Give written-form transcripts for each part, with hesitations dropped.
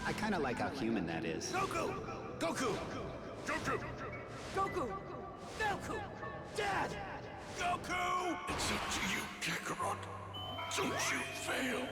I kind of like how human that is. Goku! Goku! Goku! Goku! Goku! Dad! Goku! It's up to you, Kakarot. Don't you fail.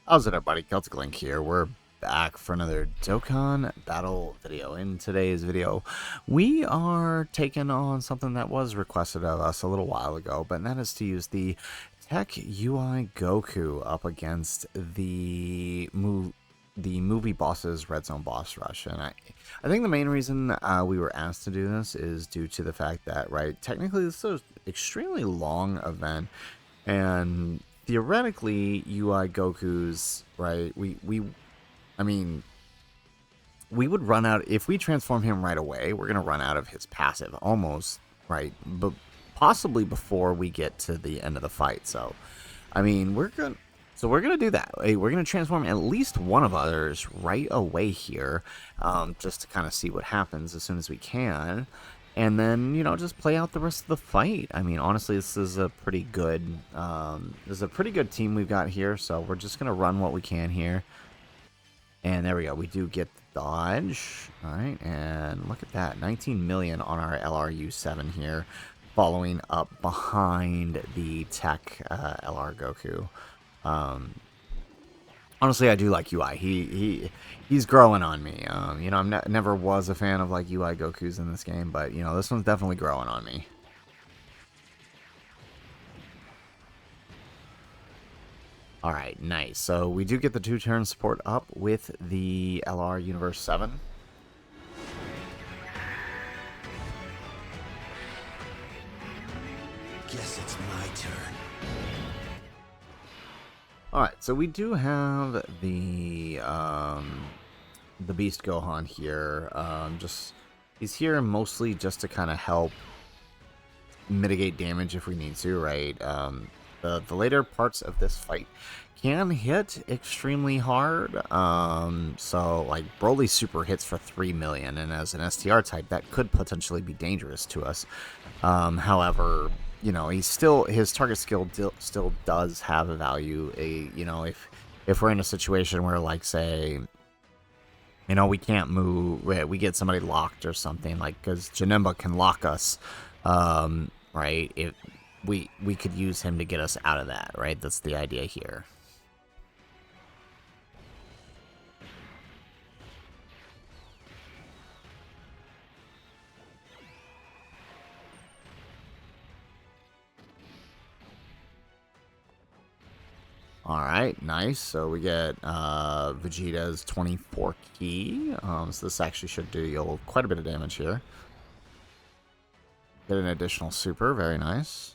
How's it, everybody? Celtic Link here. We're back for another Dokkan battle video. In today's video, we are taking on something that was requested of us a little while ago, but that is to use the TEQ UI Goku up against the movie boss's Red Zone Boss Rush. And I think the main reason we were asked to do this is due to the fact that, right, technically this is an extremely long event, and theoretically, UI Goku's, right, we would run out, if we transform him right away, we're going to run out of his passive almost, right, but possibly before we get to the end of the fight. So, I mean, we're going to do that. We're going to transform at least one of others right away here, just to kind of see what happens as soon as we can. And then, you know, just play out the rest of the fight. I mean, honestly, this is a pretty good team we've got here. So we're just going to run what we can here. And there we go. We do get the dodge. All right. And look at that. 19 million on our LRU7 here. Following up behind the TEQ LR Goku. Honestly, I do like UI. He's growing on me. You know, I never was a fan of like UI Gokus in this game, but you know, this one's definitely growing on me. All right, nice. So we do get the 2-turn support up with the LR Universe 7. Guess it's my turn. Alright, so we do have the Beast Gohan here. He's here mostly just to kind of help mitigate damage if we need to, right? The later parts of this fight can hit extremely hard. So, like, Broly's super hits for 3 million, and as an STR type, that could potentially be dangerous to us. However, you know, his target skill still does have a value. You know, if we're in a situation where, like, say, you know, we can't move, we get somebody locked or something, like, because Janemba can lock us, right? If we could use him to get us out of that, right? That's the idea here. Alright, nice. So we get Vegeta's 24 key. So this actually should deal quite a bit of damage here. Get an additional super, very nice.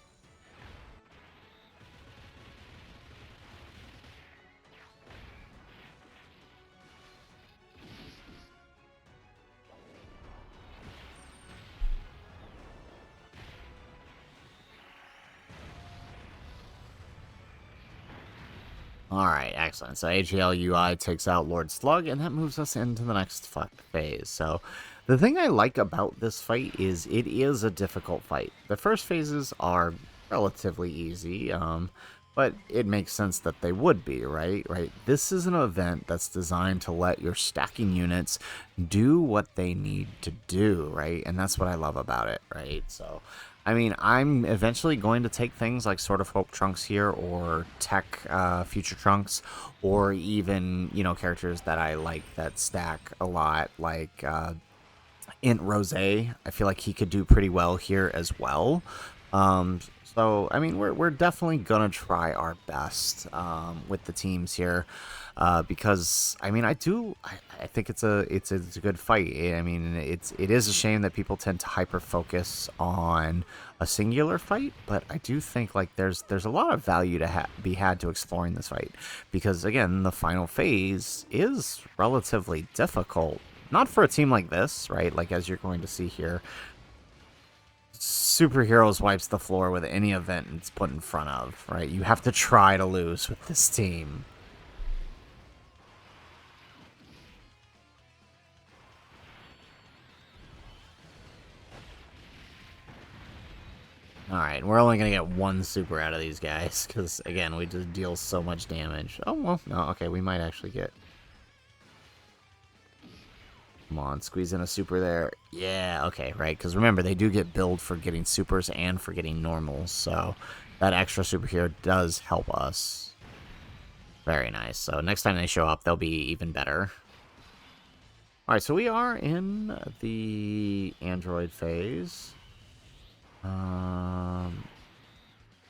Alright, excellent. So AGL UI takes out Lord Slug, and that moves us into the next phase. So the thing I like about this fight is it is a difficult fight. The first phases are relatively easy, but it makes sense that they would be, right? This is an event that's designed to let your stacking units do what they need to do, right? And that's what I love about it, right? So, I mean, I'm eventually going to take things like Sword of Hope Trunks here, or TEQ Future Trunks, or even, you know, characters that I like that stack a lot, like Int Rose. I feel like he could do pretty well here as well. So, I mean, we're definitely gonna try our best with the teams here, because I mean, I think it's a good fight. I mean, it is a shame that people tend to hyper focus on a singular fight, but I do think like there's a lot of value to be had to exploring this fight, because again, the final phase is relatively difficult. Not for a team like this, right? Like, as you're going to see here, Superheroes wipes the floor with any event it's put in front of, right? You have to try to lose with this team. Alright, we're only gonna get one super out of these guys, because, again, we just deal so much damage. Oh, well, no, okay, we might actually get... Come on, squeeze in a super there. Yeah, okay, right, because remember, they do get billed for getting supers and for getting normals, so that extra super here does help us. Very nice. So next time they show up, they'll be even better. Alright, so we are in the android phase.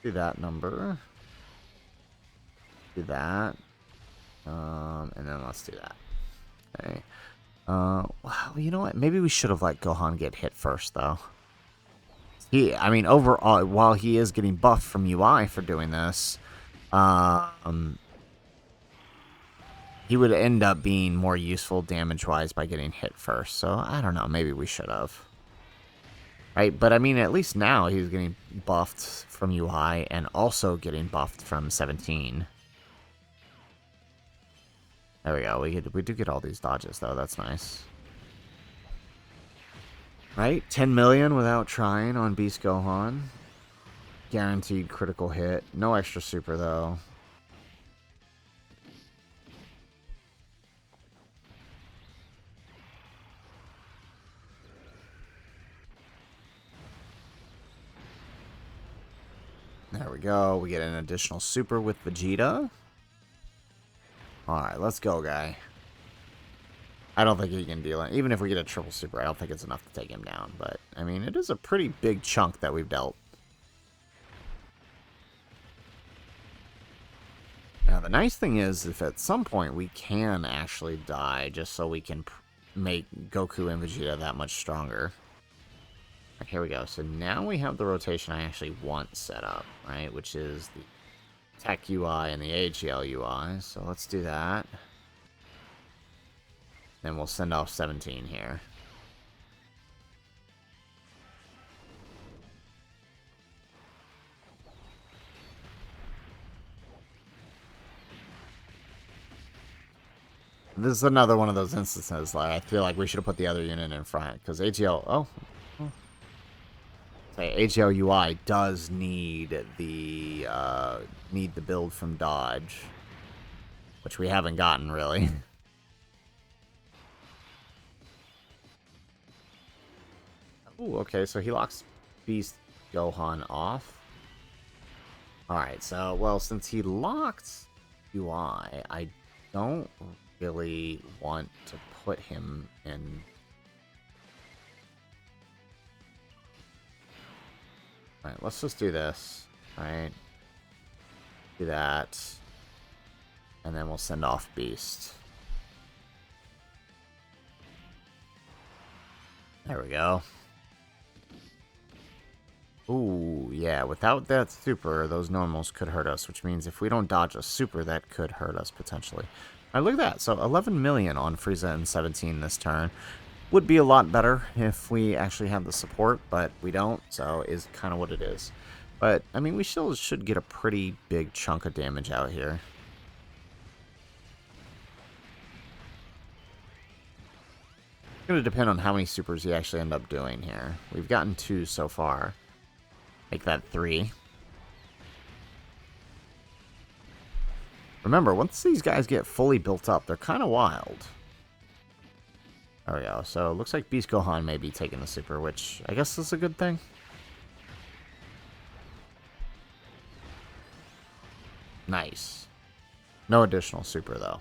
Do that number. Do that. And then let's do that. Okay. Well, you know what? Maybe we should have let Gohan get hit first, though. I mean, overall, while he is getting buffed from UI for doing this, he would end up being more useful damage-wise by getting hit first. So, I don't know. Maybe we should have. Right? But, I mean, at least now he's getting buffed from UI and also getting buffed from 17. There we go. We do get all these dodges, though. That's nice. Right? 10 million without trying on Beast Gohan. Guaranteed critical hit. No extra super, though. There we go. We get an additional super with Vegeta. Alright, let's go, guy. I don't think he can deal it. Even if we get a triple super, I don't think it's enough to take him down. But, I mean, it is a pretty big chunk that we've dealt. Now, the nice thing is, if at some point we can actually die, just so we can make Goku and Vegeta that much stronger. Right, here we go. So now we have the rotation I actually want set up, right? Which is the TEQ UI and the AGL UI. So let's do that. Then we'll send off 17 here. This is another one of those instances, like, I feel like we should have put the other unit in front, because AGL... Oh. Say, AGL UI does need the build from Dodge. Which we haven't gotten, really. Ooh, okay, so he locks Beast Gohan off. Alright, so, well, since he locked UI, I don't really want to put him in... Alright, let's just do this. Alright. Do that. And then we'll send off Beast. There we go. Ooh, yeah, without that super, those normals could hurt us, which means if we don't dodge a super, that could hurt us potentially. Alright, look at that. So 11 million on Frieza and 17 this turn. Would be a lot better if we actually had the support, but we don't, so is kind of what it is. But, I mean, we still should get a pretty big chunk of damage out here. It's going to depend on how many supers you actually end up doing here. We've gotten 2 so far. Make that 3. Remember, once these guys get fully built up, they're kind of wild. There we go. So, it looks like Beast Gohan may be taking the super, which I guess is a good thing. Nice. No additional super, though.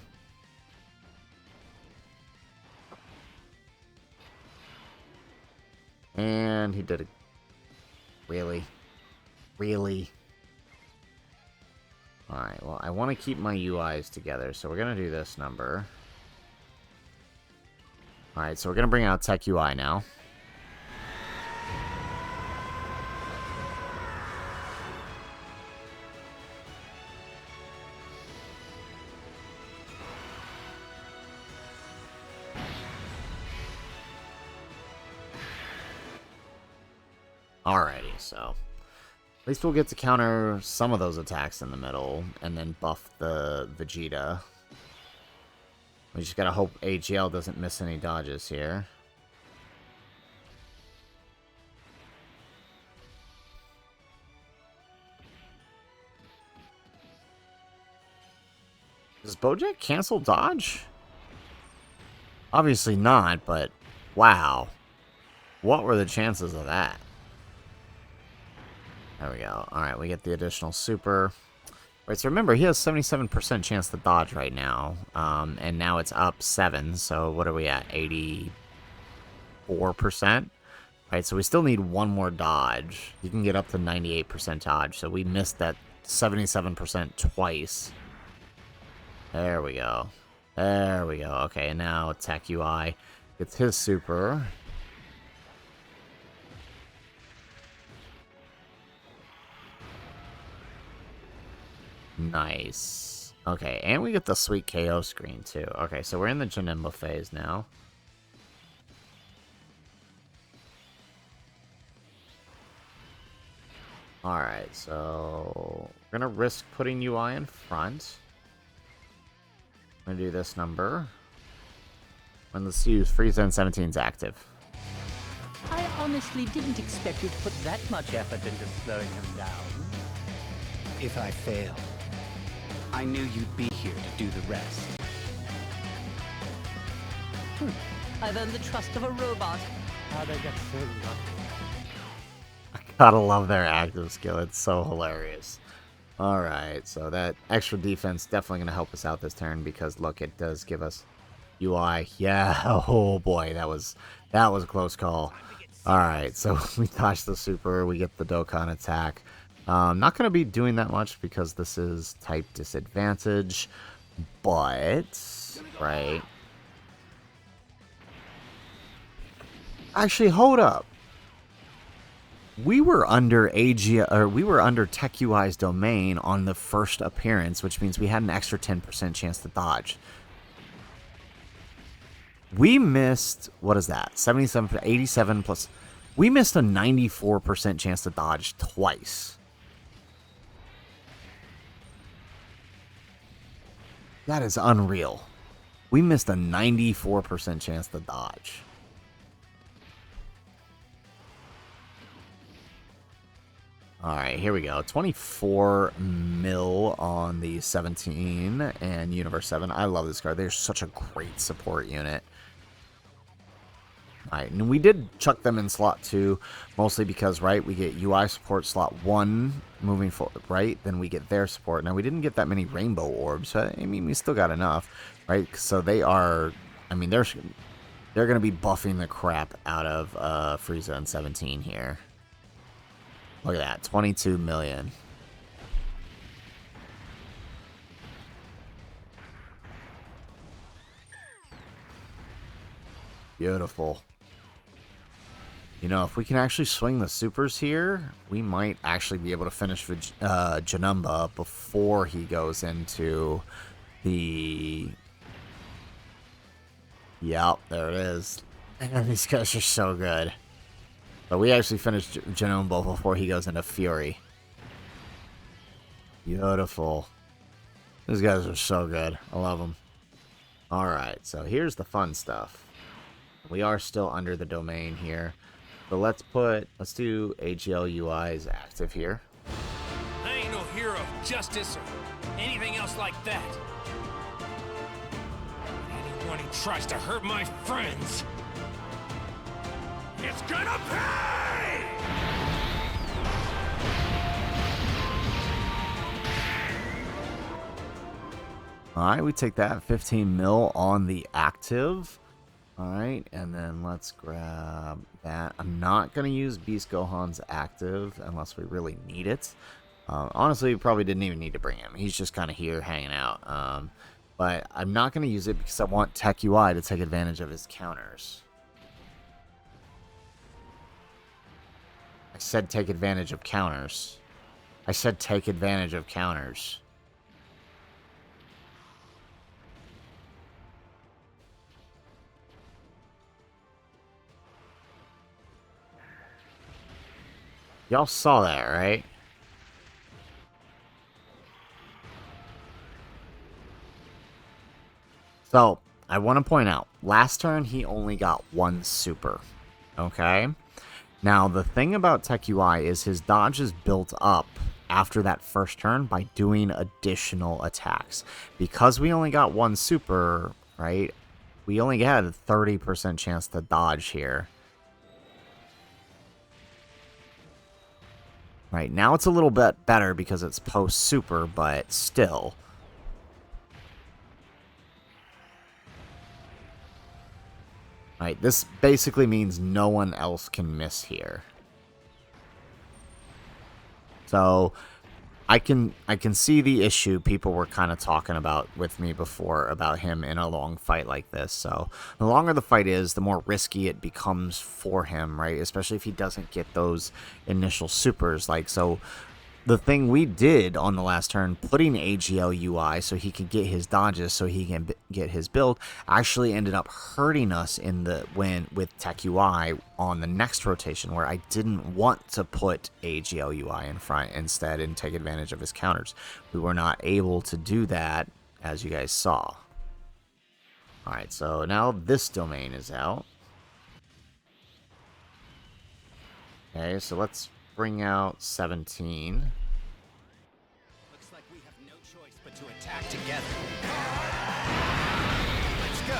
And he did it. Really? Really? Alright, well, I want to keep my UIs together, so we're going to do this number. Alright, so we're going to bring out TEQ UI now. Alrighty, so at least we'll get to counter some of those attacks in the middle, and then buff the Vegeta. We just gotta hope AGL doesn't miss any dodges here. Does Bojack cancel dodge? Obviously not, but wow. What were the chances of that? There we go. Alright, we get the additional super. Right, so remember, he has 77% chance to dodge right now. And now it's up 7, so what are we at? 84%? Right, so we still need one more dodge. You can get up to 98% dodge, so we missed that 77% twice. There we go. There we go. Okay, and now TEQ UI gets his super. Nice. Okay, and we get the sweet KO screen, too. Okay, so we're in the Janemba phase now. Alright, so we're going to risk putting UI in front. I'm going to do this number. And let's use Frieza and 17's active. I honestly didn't expect you to put that much effort into slowing him down. If I fail, I knew you'd be here to do the rest. I've earned the trust of a robot. How they get so lucky. Gotta love their active skill. It's so hilarious. Alright, so that extra defense definitely going to help us out this turn because, look, it does give us UI. Yeah, oh boy, that was a close call. Alright, so we dodge the super, we get the Dokkan attack. Not going to be doing that much because this is type disadvantage, but, right. Actually, hold up. We were under TEQ UI's domain on the first appearance, which means we had an extra 10% chance to dodge. We missed, what is that? 77, 87 plus. We missed a 94% chance to dodge twice. That is unreal. We missed a 94% chance to dodge. Alright, here we go. 24 mil on the 17 and Universe 7. I love this card. They're such a great support unit. Alright, and we did chuck them in slot 2, mostly because, right, we get UI support slot 1 moving forward, right? Then we get their support. Now, we didn't get that many rainbow orbs. I mean, we still got enough, right? So they are, I mean, they're going to be buffing the crap out of Frieza and 17 here. Look at that, 22 million. Beautiful. You know, if we can actually swing the supers here, we might actually be able to finish with Janemba before he goes into the... Yep, there it is. And these guys are so good. But we actually finished Janemba before he goes into Fury. Beautiful. These guys are so good. I love them. Alright, so here's the fun stuff. We are still under the domain here. So let's do AGL UI's active here. I ain't no hero of justice or anything else like that. Anyone who tries to hurt my friends, it's gonna pay! Alright, we take that 15 mil on the active. Alright, and then let's grab that. I'm not going to use Beast Gohan's active unless we really need it. Honestly, we probably didn't even need to bring him. He's just kind of here hanging out. But I'm not going to use it because I want TEQ UI to take advantage of his counters. I said take advantage of counters. I said take advantage of counters. Y'all saw that, right? So, I want to point out, last turn he only got 1 super. Okay? Now, the thing about TEQ UI is his dodge is built up after that first turn by doing additional attacks. Because we only got one super, right? We only had a 30% chance to dodge here. Right, now it's a little bit better because it's post-super, but still. Right, this basically means no one else can miss here. So, I can see the issue people were kind of talking about with me before about him in a long fight like this. So the longer the fight is, the more risky it becomes for him, right? Especially if he doesn't get those initial supers. Like, so the thing we did on the last turn, putting AGL UI so he could get his dodges, so he can get his build, actually ended up hurting us in the with TEQ UI on the next rotation, where I didn't want to put AGL UI in front instead and take advantage of his counters. We were not able to do that, as you guys saw. Alright, so now this domain is out. Okay, so let's bring out 17. Looks like we have no choice but to attack together. Let's go.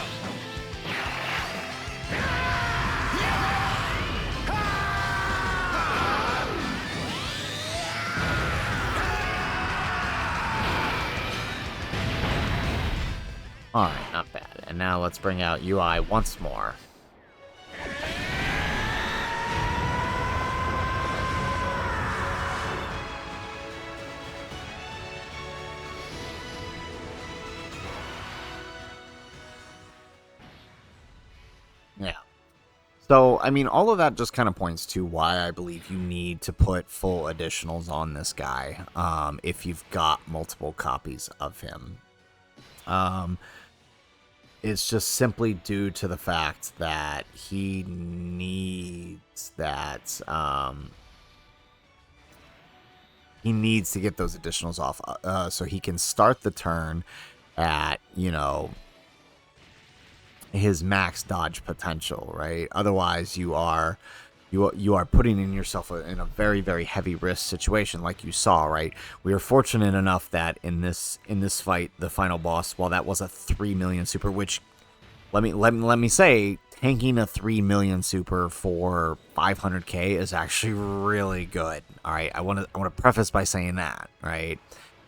Alright, not bad. And now let's bring out UI once more. Yeah. So, I mean, all of that just kind of points to why I believe you need to put full additionals on this guy, if you've got multiple copies of him. It's just simply due to the fact that he needs that, he needs to get those additionals off, so he can start the turn at, you know, his max dodge potential, right? Otherwise, you are putting in yourself in a very, very heavy risk situation, like you saw, right? We were fortunate enough that in this fight, the final boss, while that was a 3 million super, which let me say, tanking a 3 million super for 500k is actually really good. All right, I want to preface by saying that, right?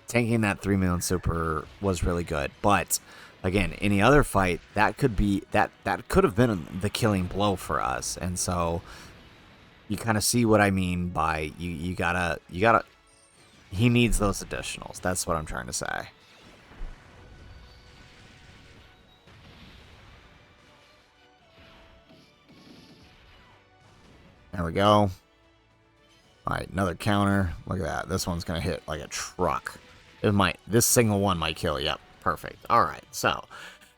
Tanking that 3 million super was really good, but again, any other fight, that could have been the killing blow for us. And so you kind of see what I mean by you gotta, he needs those additionals. That's what I'm trying to say. There we go. Alright, another counter. Look at that. This one's gonna hit like a truck. This single one might kill. Yep. Perfect. Alright, so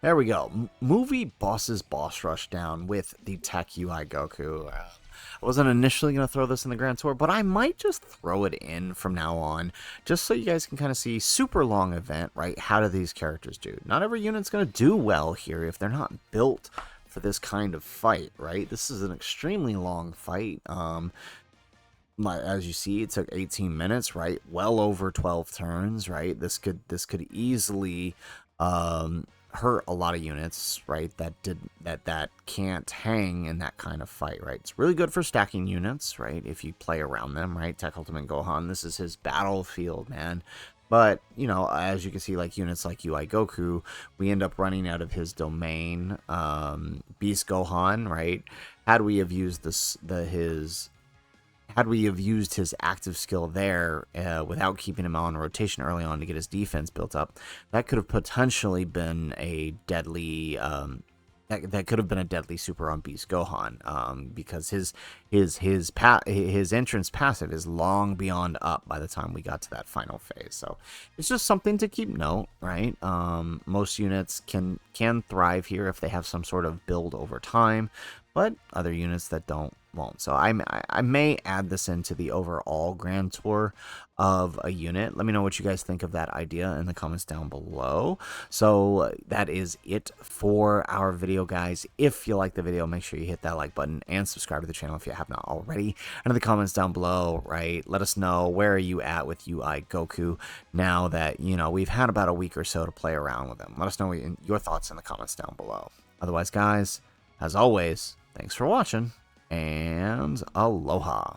there we go. Movie Boss's Boss Rush down with the TEQ UI Goku. I wasn't initially going to throw this in the Grand Tour, but I might just throw it in from now on, just so you guys can kind of see super long event, right? How do these characters do? Not every unit's going to do well here if they're not built for this kind of fight, right? This is an extremely long fight. As you see, it took 18 minutes, right? Well over 12 turns, right? This could easily hurt a lot of units, right? That can't hang in that kind of fight, right? It's really good for stacking units, right? If you play around them, right? TEQ Ultimate Gohan, this is his battlefield, man. But, you know, as you can see, like units like UI Goku, we end up running out of his domain. Beast Gohan, right? Had we have used had we have used his active skill there without keeping him on rotation early on to get his defense built up, that could have potentially been a deadly that could have been a deadly super on Beast Gohan, because his entrance passive is long beyond up by the time we got to that final phase. So it's just something to keep note, right? Most units can thrive here if they have some sort of build over time. but other units that won't. So I may add this into the overall grand tour of a unit. Let me know what you guys think of that idea in the comments down below. So that is it for our video, guys. If you like the video, make sure you hit that like button and subscribe to the channel if you have not already. And in the comments down below, right, let us know where are you at with UI Goku now that, you know, we've had about a week or so to play around with him. Let us know your thoughts in the comments down below. Otherwise, guys, as always, thanks for watching, and aloha.